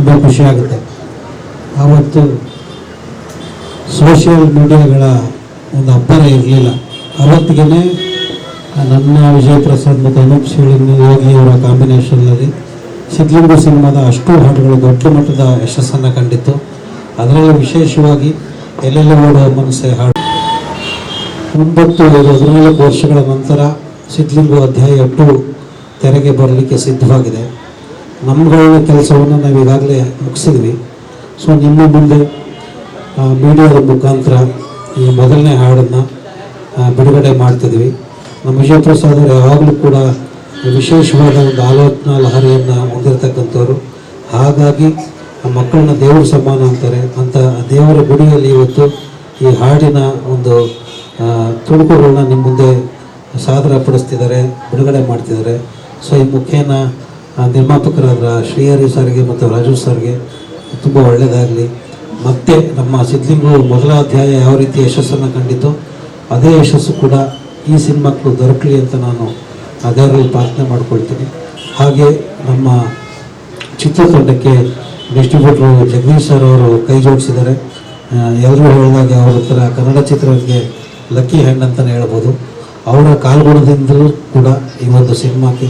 ತುಂಬ ಖುಷಿಯಾಗುತ್ತೆ. ಆವತ್ತು ಸೋಷಿಯಲ್ ಮೀಡಿಯಾಗಳ ಒಂದು ಅಬ್ಬರ ಇರಲಿಲ್ಲ. ಅವತ್ತಿಗೆ ನನ್ನ ವಿಜಯ್ ಪ್ರಸಾದ್ ಮತ್ತು ಅನೂಪ್ ಶಿವಳಿಂಗ ಯೋಗಿಯವರ ಕಾಂಬಿನೇಷನ್ನಲ್ಲಿ ಸಿದ್ಲಿಂಗು ಸಿನಿಮಾದ ಅಷ್ಟು ಹಾಡುಗಳು ದೊಡ್ಡ ಮಟ್ಟದ ಯಶಸ್ಸನ್ನು ಕಂಡಿತ್ತು. ಅದರಲ್ಲಿ ವಿಶೇಷವಾಗಿ ಎಲ್ಲೆಲ್ಲಿ ಓಡುವ ಮನಸ್ಸೆ ಹಾಡು 14 ವರ್ಷಗಳ ನಂತರ ಸಿದ್ಲಿಂಗು ಅಧ್ಯಾಯ 2 ತೆರೆಗೆ ಬರಲಿಕ್ಕೆ ಸಿದ್ಧವಾಗಿದೆ. ನಮ್ಮಗಳ ಕೆಲಸವನ್ನು ನಾವು ಈಗಾಗಲೇ ಮುಗಿಸಿದ್ವಿ. ಸೊ ನಿಮ್ಮ ಮುಂದೆ ಮೀಡಿಯಾದ ಮುಖಾಂತರ ಈ ಮೊದಲನೇ ಹಾಡನ್ನು ಬಿಡುಗಡೆ ಮಾಡ್ತಿದ್ವಿ. ನಮ್ಮ ವಿಜಯ್ ಪ್ರಸಾದ್ ಅವರು ಯಾವಾಗಲೂ ಕೂಡ ವಿಶೇಷವಾದ ಒಂದು ಆಲೋಚನಾ ಲಹರಿಯನ್ನು ಹೊಂದಿರತಕ್ಕಂಥವ್ರು. ಹಾಗಾಗಿ ಮಕ್ಕಳನ್ನ ದೇವರ ಸಮಾನ ಅಂತಾರೆ ಅಂತ ದೇವರ ಗುಡಿಯಲ್ಲಿ ಇವತ್ತು ಈ ಹಾಡಿನ ಒಂದು ತುಣುಕುಗಳನ್ನ ನಿಮ್ಮ ಮುಂದೆ ಸಾದರಪಡಿಸ್ತಿದ್ದಾರೆ, ಬಿಡುಗಡೆ ಮಾಡ್ತಿದ್ದಾರೆ. ಸೊ ಈ ಮುಖೇನ ನಿರ್ಮಾಪಕರಾದ ಶ್ರೀಹರಿ ಸರ್ಗೆ ಮತ್ತು ರಾಜು ಸರ್ಗೆ ತುಂಬ ಒಳ್ಳೆಯದಾಗಲಿ. ಮತ್ತೆ ನಮ್ಮ ಸಿದ್ಲಿಂಗು ಮೊದಲ ಅಧ್ಯಾಯ ಯಾವ ರೀತಿ ಯಶಸ್ಸನ್ನು ಕಂಡಿತೋ ಅದೇ ಯಶಸ್ಸು ಕೂಡ ಈ ಸಿನಿಮಾಕ್ಕೂ ದೊರಕಲಿ ಅಂತ ನಾನು ದೇವರಲ್ಲಿ ಪ್ರಾರ್ಥನೆ ಮಾಡ್ಕೊಳ್ತೀನಿ. ಹಾಗೆ ನಮ್ಮ ಚಿತ್ರತಂಡಕ್ಕೆ ಡಿಸ್ಟ್ರಿಬ್ಯೂಟ್ರು ಜಗದೀಶ್ ಸರ್ ಅವರು ಕೈ ಜೋಡಿಸಿದ್ದಾರೆ. ಎಲ್ಲರೂ ಹೇಳಿದಾಗ ಅವ್ರ ಹತ್ರ ಕನ್ನಡ ಚಿತ್ರಕ್ಕೆ ಲಕ್ಕಿ ಹ್ಯಾಂಡ್ ಅಂತಲೇ ಹೇಳ್ಬೋದು. ಅವರ ಕಾಲ್ಗುಣದಿಂದಲೂ ಕೂಡ ಈ ಒಂದು ಸಿನಿಮಾಕ್ಕೆ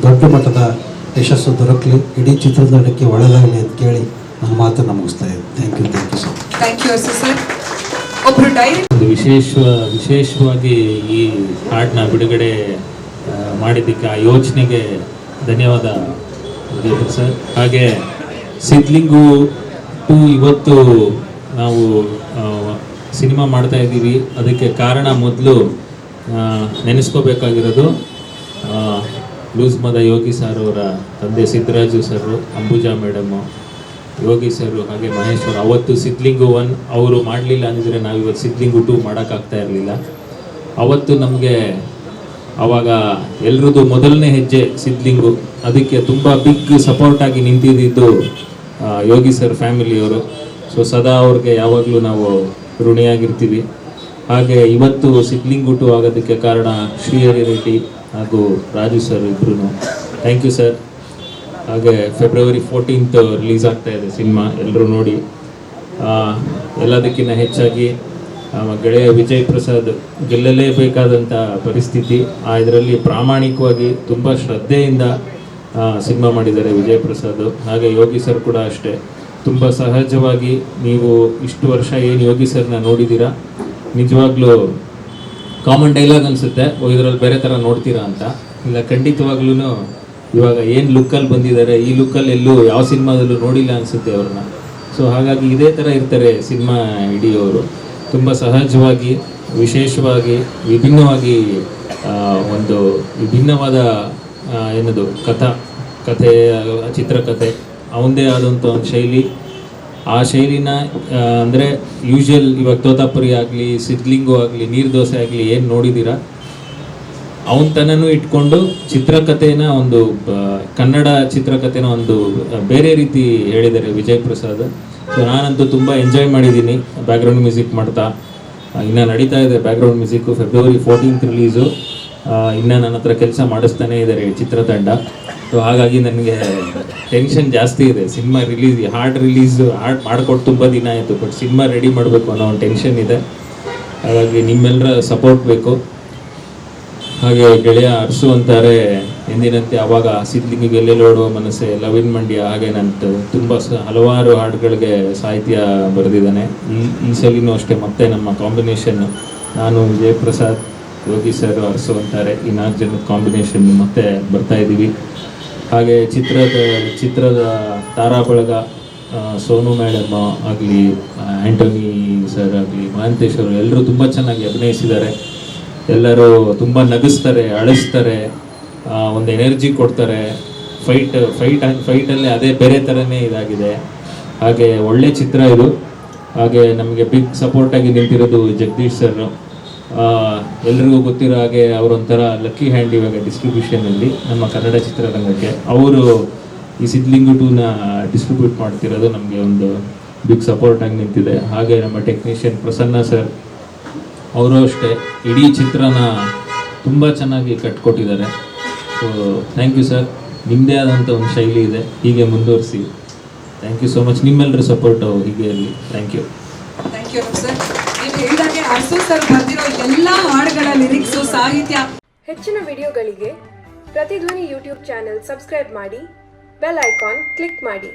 ದೊಡ್ಡ ಮಟ್ಟದ ಯಶಸ್ಸು ದೊರಕಲಿ, ಇಡೀ ಚಿತ್ರತಂಡಕ್ಕೆ ಒಳ್ಳೆಯದಾಗಲಿ ಅಂತ ಕೇಳಿ ನನ್ನ ಮಾತನ್ನು ಮುಗಿಸ್ತಾ ಇದ್ದೀನಿ. Thank you sir. ವಿಶೇಷವಾಗಿ ಈ ಹಾಡನ್ನ ಬಿಡುಗಡೆ ಮಾಡಿದ್ದಕ್ಕೆ ಆ ಯೋಚನೆಗೆ ಧನ್ಯವಾದ ಸರ್. ಹಾಗೆ ಸಿದ್ಲಿಂಗು 2 ಇವತ್ತು ನಾವು ಸಿನಿಮಾ ಮಾಡ್ತಾ ಇದ್ದೀವಿ. ಅದಕ್ಕೆ ಕಾರಣ ಮೊದಲು ನೆನೆಸ್ಕೋಬೇಕಾಗಿರೋದು ಲೂಸ್ ಮದ ಯೋಗಿ ಸರ್ ಅವರ ತಂದೆ Siddaraju sir, Ambuja madam, Yogi sir, ಹಾಗೆ ಮಹೇಶ್ವರ್. ಅವತ್ತು ಸಿದ್ಲಿಂಗು 1 ಅವರು ಮಾಡಲಿಲ್ಲ ಅಂದಿದ್ರೆ ನಾವಿವತ್ತು ಸಿದ್ಲಿಂಗು 2 ಮಾಡೋಕ್ಕಾಗ್ತಾ ಇರಲಿಲ್ಲ. ಅವತ್ತು ನಮಗೆ ಆವಾಗ ಎಲ್ರದ್ದು ಮೊದಲನೇ ಹೆಜ್ಜೆ ಸಿದ್ಲಿಂಗು. ಅದಕ್ಕೆ ತುಂಬ ಬಿಗ್ ಸಪೋರ್ಟಾಗಿ ನಿಂತಿದ್ದು ಯೋಗಿ ಸರ್ ಫ್ಯಾಮಿಲಿಯವರು. ಸೊ ಸದಾ ಅವ್ರಿಗೆ ಯಾವಾಗಲೂ ನಾವು ಋಣಿಯಾಗಿರ್ತೀವಿ. ಹಾಗೆ ಇವತ್ತು ಸಿದ್ಲಿಂಗು 2 ಆಗೋದಕ್ಕೆ ಕಾರಣ ಶ್ರೀಹರಿ ರೆಡ್ಡಿ ಹಾಗೂ ರಾಜು ಸರ್ ಇಬ್ಬರು. Thank you sir. ಹಾಗೆ ಫೆಬ್ರವರಿ 14th ರಿಲೀಸ್ ಆಗ್ತಾ ಇದೆ ಸಿನಿಮಾ, ಎಲ್ಲರೂ ನೋಡಿ. ಎಲ್ಲದಕ್ಕಿಂತ ಹೆಚ್ಚಾಗಿ ಗೆಳೆಯ ವಿಜಯ್ ಪ್ರಸಾದ್ ಗೆಲ್ಲಲೇಬೇಕಾದಂಥ ಪರಿಸ್ಥಿತಿ. ಇದರಲ್ಲಿ ಪ್ರಾಮಾಣಿಕವಾಗಿ ತುಂಬ ಶ್ರದ್ಧೆಯಿಂದ ಸಿನಿಮಾ ಮಾಡಿದ್ದಾರೆ ವಿಜಯ್ ಪ್ರಸಾದ್. ಹಾಗೆ ಯೋಗಿ ಸರ್ ಕೂಡ ಅಷ್ಟೇ, ತುಂಬ ಸಹಜವಾಗಿ. ನೀವು ಇಷ್ಟು ವರ್ಷ ಏನು ಯೋಗಿ ಸರ್ನ ನೋಡಿದ್ದೀರಾ, ನಿಜವಾಗ್ಲೂ ಕಾಮನ್ ಡೈಲಾಗ್ ಅನಿಸುತ್ತೆ, ಇದರಲ್ಲಿ ಬೇರೆ ಥರ ನೋಡ್ತೀರಾ ಅಂತ. ಇಲ್ಲ, ಖಂಡಿತವಾಗ್ಲೂ ಇವಾಗ ಏನು ಲುಕ್ಕಲ್ಲಿ ಬಂದಿದ್ದಾರೆ, ಈ ಲುಕ್ಕಲ್ಲಿ ಎಲ್ಲೂ ಯಾವ ಸಿನಿಮಾದಲ್ಲೂ ನೋಡಿಲ್ಲ ಅನಿಸುತ್ತೆ ಅವ್ರನ್ನ. ಸೊ ಹಾಗಾಗಿ ಇದೇ ಥರ ಇರ್ತಾರೆ ಸಿನಿಮಾ ಹಿಡಿಯೋರು. ತುಂಬ ಸಹಜವಾಗಿ, ವಿಶೇಷವಾಗಿ, ವಿಭಿನ್ನವಾಗಿ ಒಂದು ವಿಭಿನ್ನವಾದ ಏನದು ಕಥೆ, ಚಿತ್ರಕಥೆ, ಅವನದೇ ಆದಂಥ ಒಂದು ಶೈಲಿ. ಆ ಶೈಲಿನ ಅಂದರೆ ಯೂಶ್ವಲ್ ಇವಾಗ ತೋತಾಪುರಿ ಆಗಲಿ, ಸಿದ್ಲಿಂಗು ಆಗಲಿ, ನೀರು ದೋಸೆ ಆಗಲಿ ಏನು ನೋಡಿದ್ದೀರಾ, ಅವನ ತನೂ ಇಟ್ಕೊಂಡು ಚಿತ್ರಕಥೆನ ಒಂದು ಕನ್ನಡ ಚಿತ್ರಕಥೆನ ಒಂದು ಬೇರೆ ರೀತಿ ಹೇಳಿದ್ದಾರೆ ವಿಜಯ್ ಪ್ರಸಾದ್. ಸೊ ನಾನಂತೂ ತುಂಬ ಎಂಜಾಯ್ ಮಾಡಿದ್ದೀನಿ ಬ್ಯಾಕ್ಗ್ರೌಂಡ್ ಮ್ಯೂಸಿಕ್ ಮಾಡ್ತಾ. ಇನ್ನು ನಡೀತಾ ಇದೆ background music. February 14th release. ಇನ್ನು ನನ್ನ ಹತ್ರ ಕೆಲಸ ಮಾಡಿಸ್ತಾನೇ ಇದ್ದಾರೆ ಚಿತ್ರತಂಡ. ಸೊ ಹಾಗಾಗಿ ನನಗೆ ಟೆನ್ಷನ್ ಜಾಸ್ತಿ ಇದೆ. ಸಿನಿಮಾ ರಿಲೀಸ್ ಮಾಡಿಕೊಟ್ಟು ತುಂಬ ದಿನ ಆಯಿತು, ಬಟ್ ಸಿನಿಮಾ ರೆಡಿ ಮಾಡಬೇಕು ಅನ್ನೋ ಒಂದು ಟೆನ್ಷನ್ ಇದೆ. ಹಾಗಾಗಿ ನಿಮ್ಮೆಲ್ಲರ ಸಪೋರ್ಟ್ ಬೇಕು. ಹಾಗೆ ಗೆಳೆಯ ಅರ್ಸು ಅಂತಾರೆ ಎಂದಿನಂತೆ ಆವಾಗ ಸಿದ್ಲಿಂಗಿಗೆ ಎಲ್ಲೆಲ್ಲಿ ಓಡುವ ಮನಸ್ಸೆ, ಲವಿನ್ ಮಂಡ್ಯ, ಹಾಗೆ ನಂತು ತುಂಬ ಹಲವಾರು ಹಾಡುಗಳಿಗೆ ಸಾಹಿತ್ಯ ಬರೆದಿದ್ದಾನೆ. ಈ ಸಲಿನೂ ಅಷ್ಟೇ ಮತ್ತೆ ನಮ್ಮ ಕಾಂಬಿನೇಷನ್ನು, ನಾನು ವಿಜಯ್ ಪ್ರಸಾದ್, ಯೋಗಿ ಸರ್, ಅರ್ಸು ಅಂತಾರೆ, ಈ 4 ಜನದ ಕಾಂಬಿನೇಷನ್ ಮತ್ತೆ ಬರ್ತಾ ಇದ್ದೀವಿ. ಹಾಗೆ ಚಿತ್ರದ ತಾರಾ ಬಳಗ, ಸೋನು ಮೇಡಮ್ ಆಗಲಿ, ಆ್ಯಂಟೋನಿ ಸರ್ ಆಗಲಿ, ಮಹಾಂತೇಶ್ ಅವರು ಎಲ್ಲರೂ ತುಂಬ ಚೆನ್ನಾಗಿ ಅಭಿನಯಿಸಿದ್ದಾರೆ. ಎಲ್ಲರೂ ತುಂಬ ನಗಿಸ್ತಾರೆ, ಅಳಿಸ್ತಾರೆ, ಒಂದು ಎನರ್ಜಿ ಕೊಡ್ತಾರೆ. ಫೈಟಲ್ಲಿ ಅದೇ ಬೇರೆ ಥರನೇ ಇದಾಗಿದೆ. ಹಾಗೆ ಒಳ್ಳೆ ಚಿತ್ರ ಇದು. ಹಾಗೆ ನಮಗೆ ಬಿಗ್ ಸಪೋರ್ಟಾಗಿ ನಿಂತಿರೋದು ಜಗದೀಶ್ ಸರ್. ಎಲ್ರಿಗೂ ಗೊತ್ತಿರೋ ಹಾಗೆ ಅವರೊಂಥರ ಲಕ್ಕಿ ಹ್ಯಾಂಡ್ ಇವಾಗ ಡಿಸ್ಟ್ರಿಬ್ಯೂಷನಲ್ಲಿ ನಮ್ಮ ಕನ್ನಡ ಚಿತ್ರರಂಗಕ್ಕೆ. ಅವರು ಈ ಸಿದ್ಲಿಂಗು 2ನ ಡಿಸ್ಟ್ರಿಬ್ಯೂಟ್ ಮಾಡ್ತಿರೋದು ನಮಗೆ ಒಂದು ಬಿಗ್ ಸಪೋರ್ಟಾಗಿ ನಿಂತಿದೆ. ಹಾಗೆ ನಮ್ಮ ಟೆಕ್ನಿಷಿಯನ್ ಪ್ರಸನ್ನ ಸರ್, ಅವರು ಅಷ್ಟೇ ಇಡೀ ಚಿತ್ರನ ತುಂಬ ಚೆನ್ನಾಗಿ ಕಟ್ಕೊಟ್ಟಿದ್ದಾರೆ. So thank you sir. ನಿಮ್ಮದೇ ಆದಂಥ ಒಂದು ಶೈಲಿ ಇದೆ, ಹೀಗೆ ಮುಂದುವರಿಸಿ. Thank you so much. ನಿಮ್ಮೆಲ್ಲರ ಸಪೋರ್ಟ್ ಹೀಗೆ ಇರಲಿ. Thank you sir. ನೀವು ಹೇಳಿದಾಗೆ ಅರಸು ಸರ್ ಬರೆದಿರೋ ಎಲ್ಲ ಹಾಡುಗಳ ಲಿರಿಕ್ಸು, ಸಾಹಿತ್ಯ. ಹೆಚ್ಚಿನ ವಿಡಿಯೋಗಳಿಗೆ ಪ್ರತಿಧ್ವನಿ ಯೂಟ್ಯೂಬ್ ಚಾನೆಲ್ ಸಬ್ಸ್ಕ್ರೈಬ್ ಮಾಡಿ, ಬೆಲ್ ಐಕಾನ್ ಕ್ಲಿಕ್ ಮಾಡಿ.